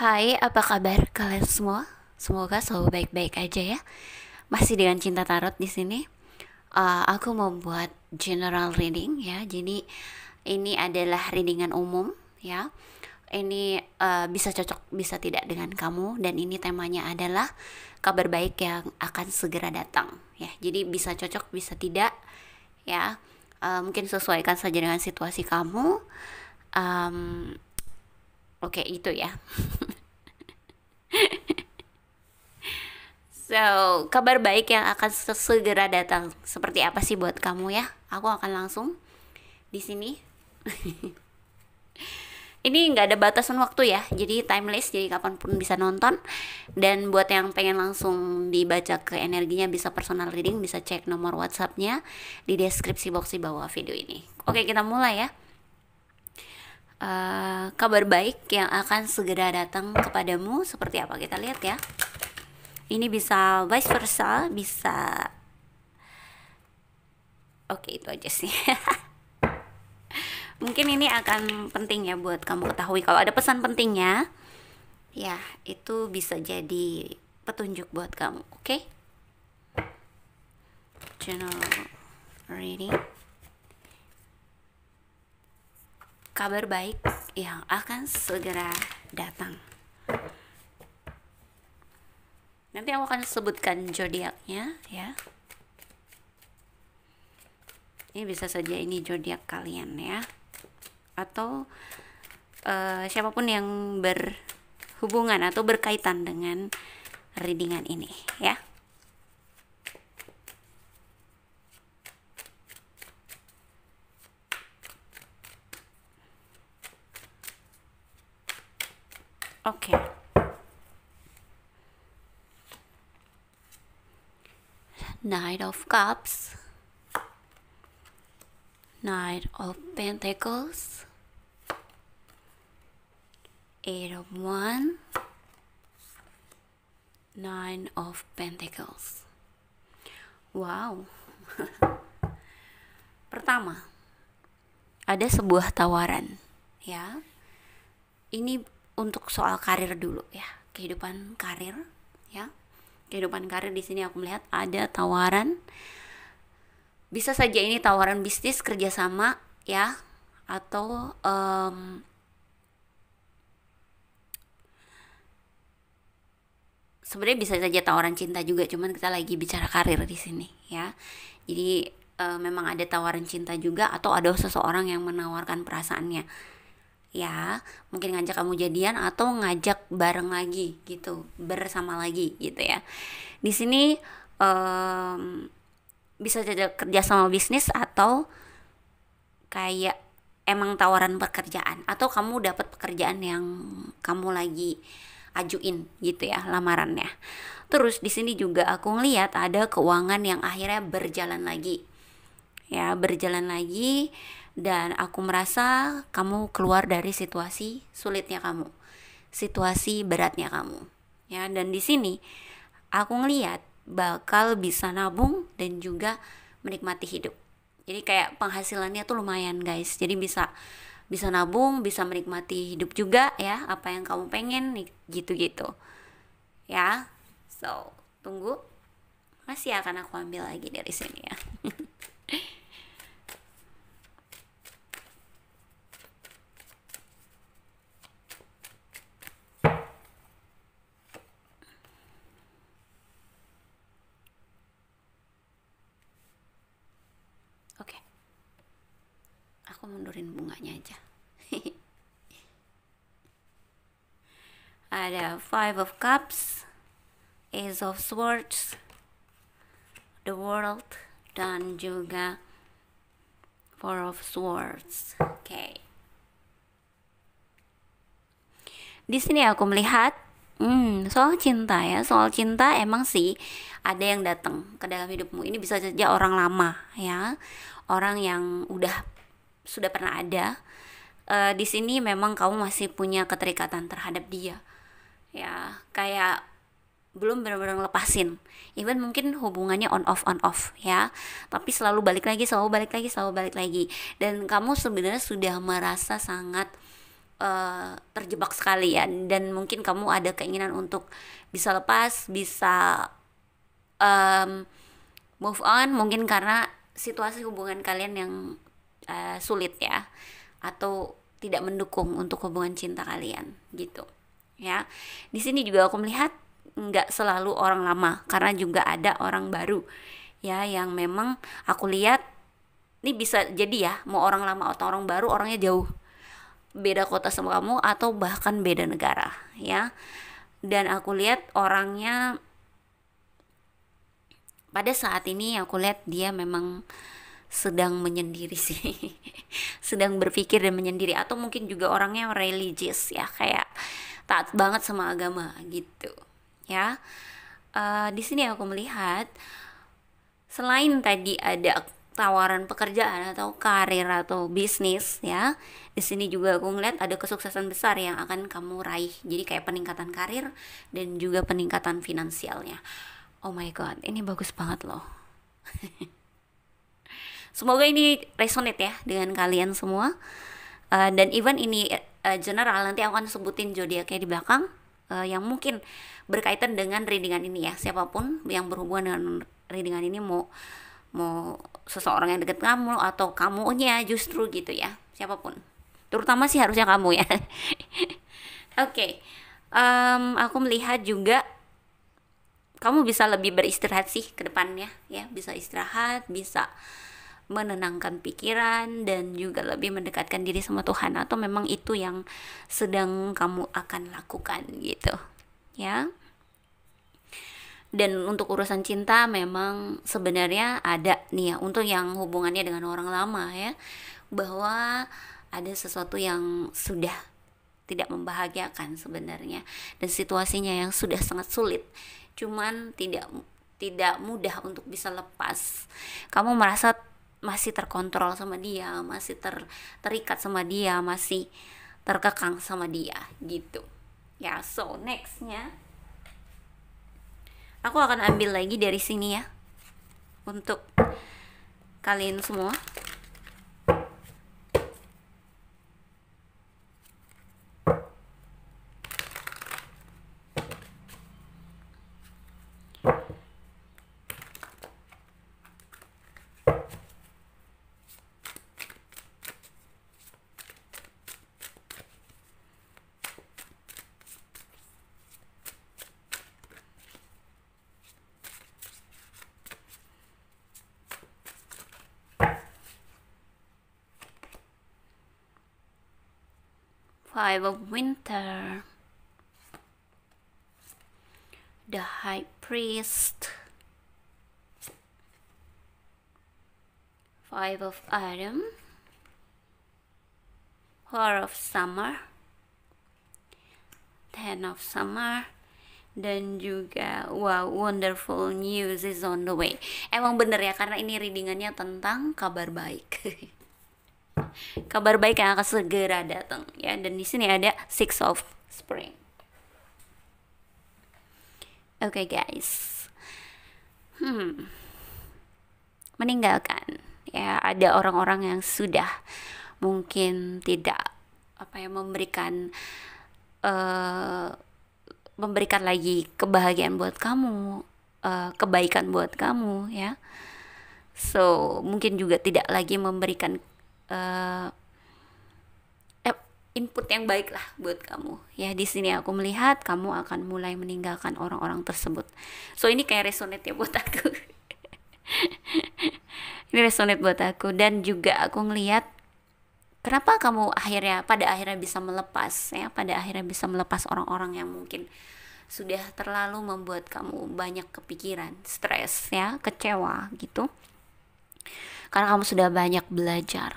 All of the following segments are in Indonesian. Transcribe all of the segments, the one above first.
Hai, apa kabar kalian semua? Semoga selalu baik-baik aja ya. Masih dengan Cinta Tarot di sini. Aku mau buat general reading ya. Jadi ini adalah readingan umum ya. Ini bisa cocok, bisa tidak dengan kamu. Dan ini temanya adalah kabar baik yang akan segera datang ya. Jadi bisa cocok, bisa tidak ya. Mungkin sesuaikan saja dengan situasi kamu. Um, Oke, itu ya. So, kabar baik yang akan segera datang. Seperti apa sih buat kamu ya? Aku akan langsung di sini. Ini nggak ada batasan waktu ya, jadi timeless, jadi kapanpun bisa nonton. Dan buat yang pengen langsung dibaca ke energinya, bisa personal reading, bisa cek nomor WhatsAppnya di deskripsi box di bawah video ini. Oke, kita mulai ya. Kabar baik yang akan segera datang kepadamu seperti apa, kita lihat ya. Ini bisa vice versa, bisa. Oke, itu aja sih. Mungkin ini akan penting ya buat kamu ketahui. Kalau ada pesan pentingnya, ya itu bisa jadi petunjuk buat kamu. Oke? General reading. Kabar baik yang akan segera datang. Nanti aku akan sebutkan zodiaknya ya. Ini bisa saja ini zodiak kalian ya. Atau siapapun yang berhubungan atau berkaitan dengan readingan ini ya. Oke. Knight of Cups, Knight of Pentacles, Eight of Wands, Nine of Pentacles. Wow. Pertama, ada sebuah tawaran ya. Ini untuk soal karir dulu ya, kehidupan karir ya. Kehidupan karir di sini aku melihat ada tawaran. Bisa saja ini tawaran bisnis kerjasama ya, atau sebenarnya bisa saja tawaran cinta juga, cuman kita lagi bicara karir di sini ya. Jadi memang ada tawaran cinta juga, atau ada seseorang yang menawarkan perasaannya ya, mungkin ngajak kamu jadian atau ngajak bareng lagi gitu, bersama lagi gitu ya. Di sini bisa saja kerja sama bisnis, atau kayak emang tawaran pekerjaan, atau kamu dapat pekerjaan yang kamu lagi ajuin gitu ya, lamarannya. Terus di sini juga aku ngelihat ada keuangan yang akhirnya berjalan lagi ya, berjalan lagi. Dan aku merasa kamu keluar dari situasi sulitnya kamu, situasi beratnya kamu ya. Dan di sini aku ngelihat bakal bisa nabung dan juga menikmati hidup. Jadi kayak penghasilannya tuh lumayan guys, jadi bisa bisa nabung, bisa menikmati hidup juga ya, apa yang kamu pengen gitu-gitu ya. So tunggu, masih akan aku ambil lagi dari sini ya. Oke, aku mundurin bunganya aja. Ada Five of Cups, Ace of Swords, The World, dan juga Four of Swords. Oke. Di sini aku melihat soal cinta ya. Soal cinta emang sih ada yang datang ke dalam hidupmu. Ini bisa saja orang lama ya, orang yang sudah pernah ada. Di sini memang kamu masih punya keterikatan terhadap dia ya, kayak belum benar-benar lepasin. Even mungkin hubungannya on off ya, tapi selalu balik lagi, selalu balik lagi, selalu balik lagi. Dan kamu sebenarnya sudah merasa sangat terjebak sekali ya, dan mungkin kamu ada keinginan untuk bisa lepas, bisa move on, mungkin karena situasi hubungan kalian yang sulit ya, atau tidak mendukung untuk hubungan cinta kalian gitu ya. Di sini juga aku melihat nggak selalu orang lama, karena juga ada orang baru ya, yang memang aku lihat ini bisa jadi ya, mau orang lama atau orang baru, orangnya jauh beda kota sama kamu atau bahkan beda negara ya. Dan aku lihat orangnya pada saat ini, aku lihat dia memang sedang menyendiri sih sedang berpikir dan menyendiri, atau mungkin juga orangnya religious ya, kayak taat banget sama agama gitu ya. Di sini aku melihat selain tadi ada tawaran pekerjaan atau karir atau bisnis ya, di sini juga aku ngeliat ada kesuksesan besar yang akan kamu raih. Jadi kayak peningkatan karir dan juga peningkatan finansialnya. Oh my god, ini bagus banget loh. Semoga ini resonate ya dengan kalian semua. Dan even ini general, nanti aku akan sebutin zodiaknya di belakang yang mungkin berkaitan dengan readingan ini ya. Siapapun yang berhubungan dengan readingan ini, mau seseorang yang deket kamu atau kamunya justru gitu ya, siapapun, terutama sih harusnya kamu ya. Oke. Aku melihat juga kamu bisa lebih beristirahat sih ke depannya ya, bisa istirahat, bisa menenangkan pikiran, dan juga lebih mendekatkan diri sama Tuhan, atau memang itu yang sedang kamu akan lakukan gitu ya. Dan untuk urusan cinta memang sebenarnya ada nih ya, untuk yang hubungannya dengan orang lama ya, bahwa ada sesuatu yang sudah tidak membahagiakan sebenarnya, dan situasinya yang sudah sangat sulit, cuman tidak mudah untuk bisa lepas. Kamu merasa masih terkontrol sama dia, masih terikat sama dia, masih terkekang sama dia gitu ya. So nextnya aku akan ambil lagi dari sini ya, untuk kalian semua. Five of Winter, the High Priest, Five of Autumn, Four of Summer, Ten of Summer, dan juga wow, wonderful news is on the way. Emang bener ya, karena ini readingannya tentang kabar baik. Kabar baik yang akan segera datang ya. Dan di sini ada Six of Spring. Oke guys, meninggalkan ya, ada orang-orang yang sudah mungkin tidak memberikan lagi kebahagiaan buat kamu, kebaikan buat kamu ya. So mungkin juga tidak lagi memberikan input yang baik lah buat kamu ya. Di sini aku melihat kamu akan mulai meninggalkan orang-orang tersebut. So ini kayak resonate ya buat aku. Ini resonate buat aku. Dan juga aku ngelihat kenapa kamu pada akhirnya bisa melepas ya, pada akhirnya bisa melepas orang-orang yang mungkin sudah terlalu membuat kamu banyak kepikiran, stres ya, kecewa gitu. Karena kamu sudah banyak belajar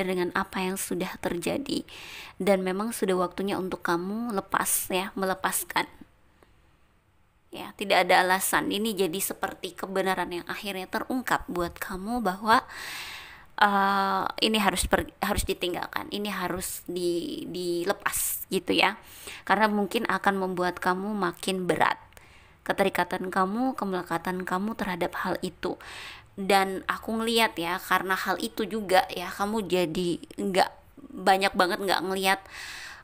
dengan apa yang sudah terjadi, dan memang sudah waktunya untuk kamu lepas ya, melepaskan ya. Tidak ada alasan ini jadi seperti kebenaran yang akhirnya terungkap buat kamu, bahwa ini harus ditinggalkan, ini harus dilepas gitu ya. Karena mungkin akan membuat kamu makin berat keterikatan kamu, kemelekatan kamu terhadap hal itu. Dan aku ngeliat ya, karena hal itu juga ya, kamu jadi nggak banyak banget nggak ngelihat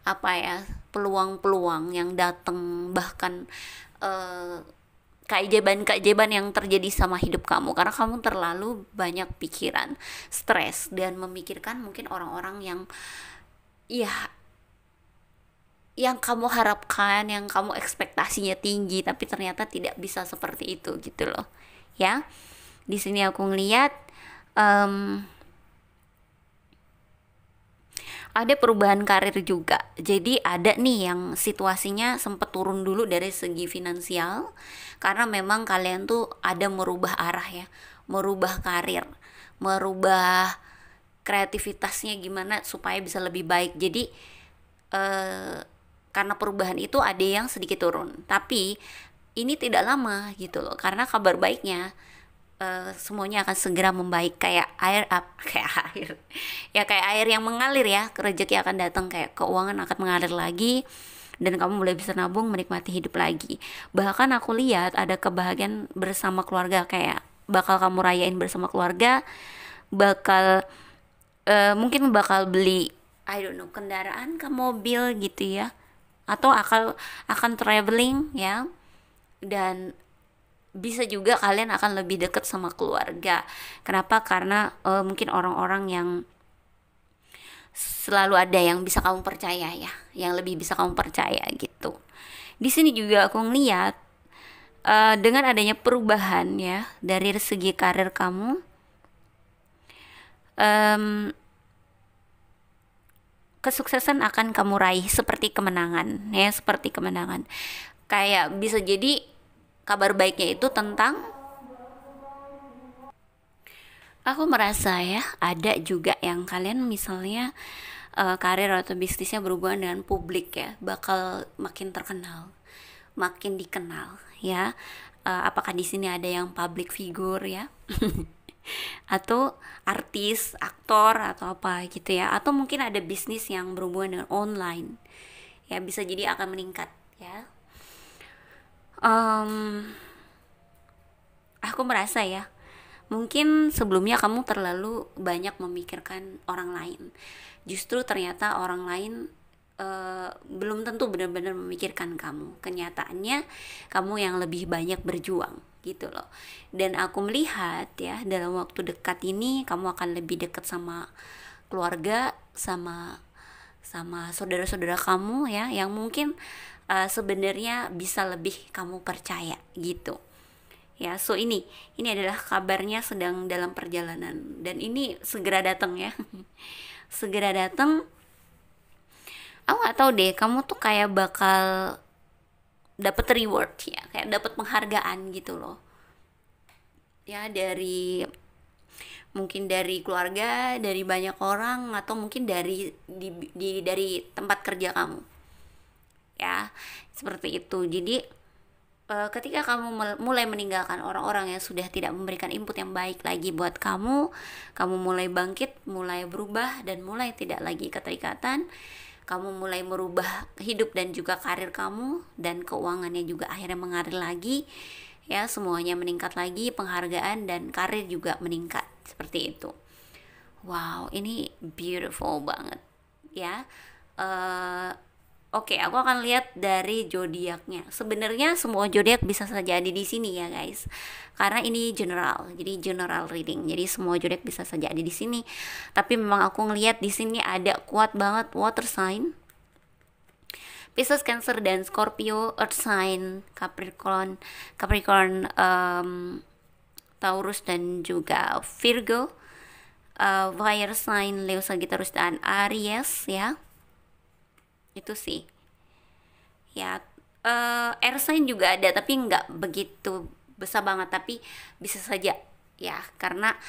apa ya, peluang-peluang yang datang, bahkan eh, keajaiban-keajaiban yang terjadi sama hidup kamu, karena kamu terlalu banyak pikiran, stres, dan memikirkan mungkin orang-orang yang ya yang kamu harapkan, yang kamu ekspektasinya tinggi, tapi ternyata tidak bisa seperti itu gitu loh. Ya, di sini aku ngeliat ada perubahan karir juga. Jadi ada nih yang situasinya sempat turun dulu dari segi finansial, karena memang kalian tuh ada merubah arah ya, merubah karir, merubah kreativitasnya gimana supaya bisa lebih baik. Jadi eh, karena perubahan itu ada yang sedikit turun, tapi ini tidak lama gitu loh, karena kabar baiknya semuanya akan segera membaik kayak air up kayak air ya, kayak air yang mengalir ya, rezeki akan datang, kayak keuangan akan mengalir lagi, dan kamu mulai bisa nabung, menikmati hidup lagi. Bahkan aku lihat ada kebahagiaan bersama keluarga, kayak bakal kamu rayain bersama keluarga, bakal mungkin bakal beli I don't know kendaraan ke mobil gitu ya, atau akan traveling ya, dan bisa juga kalian akan lebih dekat sama keluarga. Kenapa? Karena mungkin orang-orang yang selalu ada yang bisa kamu percaya ya, yang lebih bisa kamu percaya gitu. Di sini juga aku ngeliat dengan adanya perubahan ya dari segi karir kamu, em, kesuksesan akan kamu raih seperti kemenangan ya, seperti kemenangan. Kayak bisa jadi kabar baiknya itu tentang, aku merasa ya ada juga yang kalian misalnya karir atau bisnisnya berhubungan dengan publik ya, bakal makin terkenal, makin dikenal ya. Apakah di sini ada yang public figure ya, atau artis, aktor atau apa gitu ya, atau mungkin ada bisnis yang berhubungan dengan online ya, bisa jadi akan meningkat ya. Em, aku merasa ya, mungkin sebelumnya kamu terlalu banyak memikirkan orang lain. Justru ternyata orang lain belum tentu benar-benar memikirkan kamu. Kenyataannya kamu yang lebih banyak berjuang gitu loh. Dan aku melihat ya, dalam waktu dekat ini kamu akan lebih dekat sama keluarga, sama sama saudara-saudara kamu ya, yang mungkin sebenarnya bisa lebih kamu percaya gitu ya. So ini adalah kabarnya sedang dalam perjalanan, dan ini segera datang ya. Segera datang. Aku nggak tahu deh, kamu tuh kayak bakal dapat reward ya, kayak dapat penghargaan gitu loh ya, dari mungkin dari keluarga, dari banyak orang, atau mungkin dari tempat kerja kamu ya, seperti itu. Jadi ketika kamu mulai meninggalkan orang-orang yang sudah tidak memberikan input yang baik lagi buat kamu, kamu mulai bangkit, mulai berubah, dan mulai tidak lagi keterikatan. Kamu mulai merubah hidup dan juga karir kamu, dan keuangannya juga akhirnya mengalir lagi ya, semuanya meningkat lagi, penghargaan dan karir juga meningkat seperti itu. Wow, ini beautiful banget ya. eh Oke, aku akan lihat dari zodiaknya. Sebenarnya semua zodiak bisa saja ada di sini ya, guys. Karena ini general, jadi general reading. Jadi semua zodiak bisa saja ada di sini. Tapi memang aku ngelihat di sini ada kuat banget water sign, Pisces, Cancer, dan Scorpio, Earth sign, Capricorn, Taurus, dan juga Virgo, fire sign, Leo, Sagittarius, dan Aries ya. Itu sih ya. Air sign juga ada tapi nggak begitu besar banget, tapi bisa saja ya, karena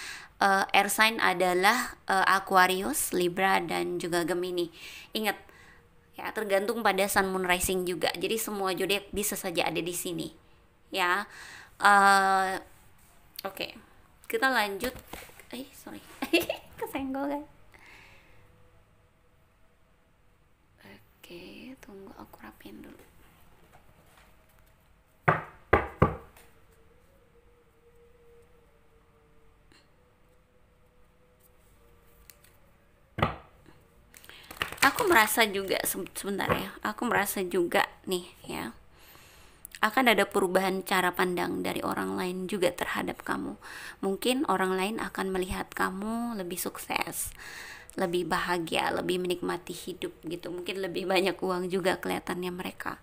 air sign adalah Aquarius, Libra, dan juga Gemini. Ingat ya, tergantung pada sun, moon, rising juga, jadi semua zodiak bisa saja ada di sini ya. Oke, kita lanjut. Sorry. Kesenggol kan. Oke, tunggu aku rapin dulu. aku merasa juga sebentar ya, aku merasa juga nih ya, akan ada perubahan cara pandang dari orang lain juga terhadap kamu. Mungkin orang lain akan melihat kamu lebih sukses, lebih bahagia, lebih menikmati hidup gitu. Mungkin lebih banyak uang juga kelihatannya mereka.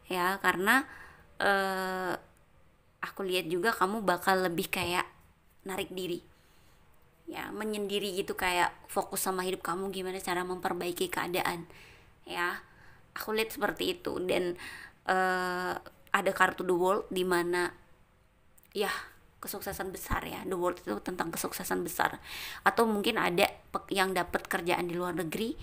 Ya, karena aku lihat juga kamu bakal lebih kayak narik diri. Ya, menyendiri gitu, kayak fokus sama hidup kamu, gimana cara memperbaiki keadaan. Ya, aku lihat seperti itu. Dan ada kartu The World di mana ya kesuksesan besar ya, The World itu tentang kesuksesan besar. Atau mungkin ada yang dapat kerjaan di luar negeri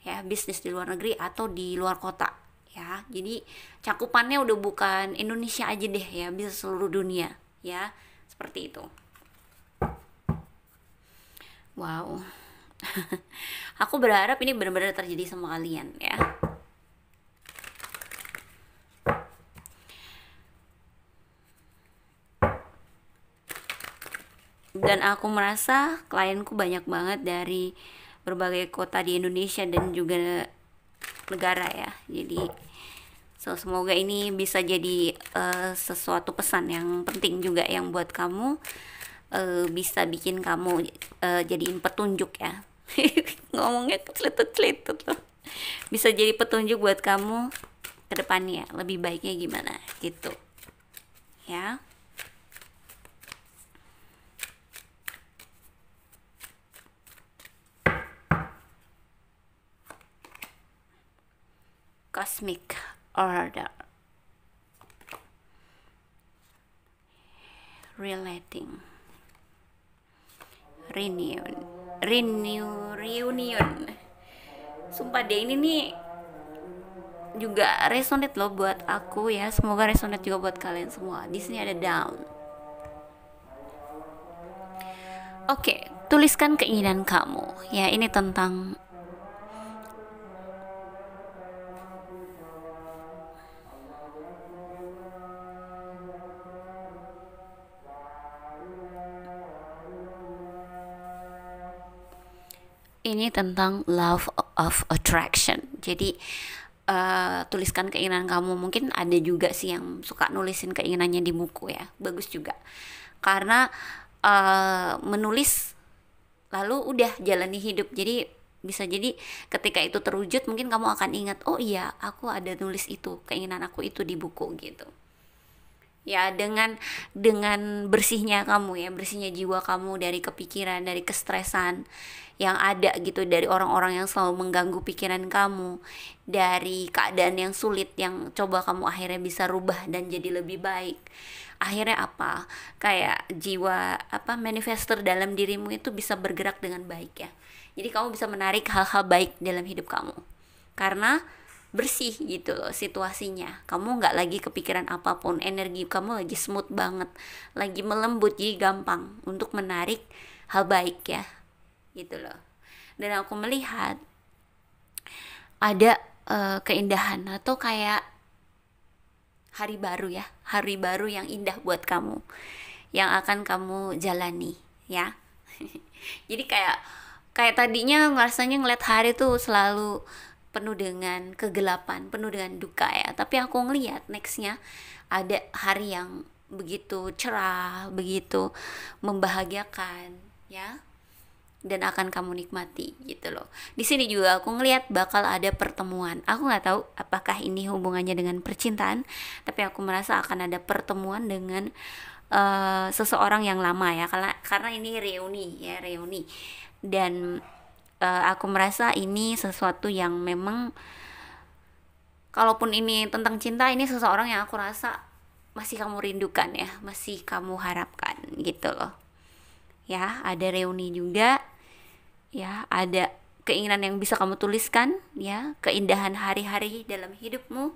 ya, bisnis di luar negeri atau di luar kota ya. Jadi cakupannya udah bukan Indonesia aja deh ya, bisa seluruh dunia ya, seperti itu. Wow. Aku berharap ini benar-benar terjadi sama kalian ya. Dan aku merasa klienku banyak banget dari berbagai kota di Indonesia dan juga negara ya. Jadi semoga ini bisa jadi sesuatu pesan yang penting juga yang buat kamu, bisa bikin kamu jadiin petunjuk ya. Ngomongnya kecletut loh. Bisa jadi petunjuk buat kamu ke depannya lebih baiknya gimana gitu ya. Cosmic order, relating, reunion. Sumpah deh, ini nih juga resonate loh buat aku ya. Semoga resonate juga buat kalian semua. Di sini ada down. Oke, tuliskan keinginan kamu ya. Ini tentang love of attraction. Jadi tuliskan keinginan kamu. Mungkin ada juga sih yang suka nulisin keinginannya di buku ya, bagus juga. Karena menulis lalu udah jalani hidup. Jadi bisa jadi ketika itu terwujud, mungkin kamu akan ingat, oh iya aku ada nulis itu, keinginan aku itu di buku gitu. Ya, dengan bersihnya kamu ya, bersihnya jiwa kamu dari kepikiran, dari kestresan yang ada gitu, dari orang-orang yang selalu mengganggu pikiran kamu, dari keadaan yang sulit yang coba kamu akhirnya bisa rubah dan jadi lebih baik. Akhirnya apa? Kayak jiwa manifester dalam dirimu itu bisa bergerak dengan baik ya. Jadi kamu bisa menarik hal-hal baik dalam hidup kamu. Karena bersih gitu loh situasinya, kamu nggak lagi kepikiran apapun, energi kamu lagi smooth banget, lagi melembut, jadi gampang untuk menarik hal baik ya gitu loh. Dan aku melihat ada keindahan atau kayak hari baru ya, hari baru yang indah buat kamu yang akan kamu jalani ya. Jadi kayak tadinya rasanya ngeliat hari tuh selalu penuh dengan kegelapan, penuh dengan duka ya. Tapi aku ngeliat nextnya ada hari yang begitu cerah, begitu membahagiakan ya, dan akan kamu nikmati gitu loh. Di sini juga aku ngeliat bakal ada pertemuan. Aku nggak tahu apakah ini hubungannya dengan percintaan, tapi aku merasa akan ada pertemuan dengan seseorang yang lama ya, karena ini reuni. Dan aku merasa ini sesuatu yang memang, kalaupun ini tentang cinta, ini seseorang yang aku rasa masih kamu rindukan ya, masih kamu harapkan gitu loh ya. Ada reuni juga ya, ada keinginan yang bisa kamu tuliskan ya, keindahan hari-hari dalam hidupmu.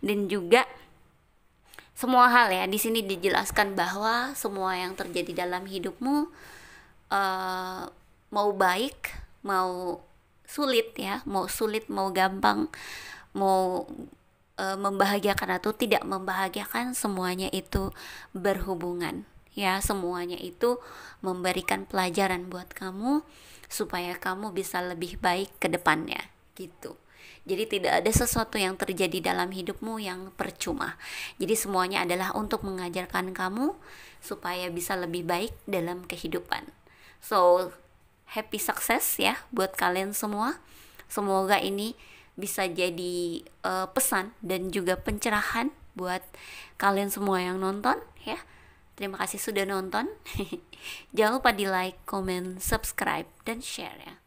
Dan juga semua hal ya, di sini dijelaskan bahwa semua yang terjadi dalam hidupmu, mau baik mau sulit ya, mau sulit mau gampang, mau membahagiakan atau tidak membahagiakan, semuanya itu berhubungan ya. Semuanya itu memberikan pelajaran buat kamu supaya kamu bisa lebih baik ke depannya gitu. Jadi tidak ada sesuatu yang terjadi dalam hidupmu yang percuma. Jadi semuanya adalah untuk mengajarkan kamu supaya bisa lebih baik dalam kehidupan. So, happy success ya buat kalian semua. Semoga ini bisa jadi pesan dan juga pencerahan buat kalian semua yang nonton ya. Terima kasih sudah nonton. Jangan lupa di like, comment, subscribe, dan share ya.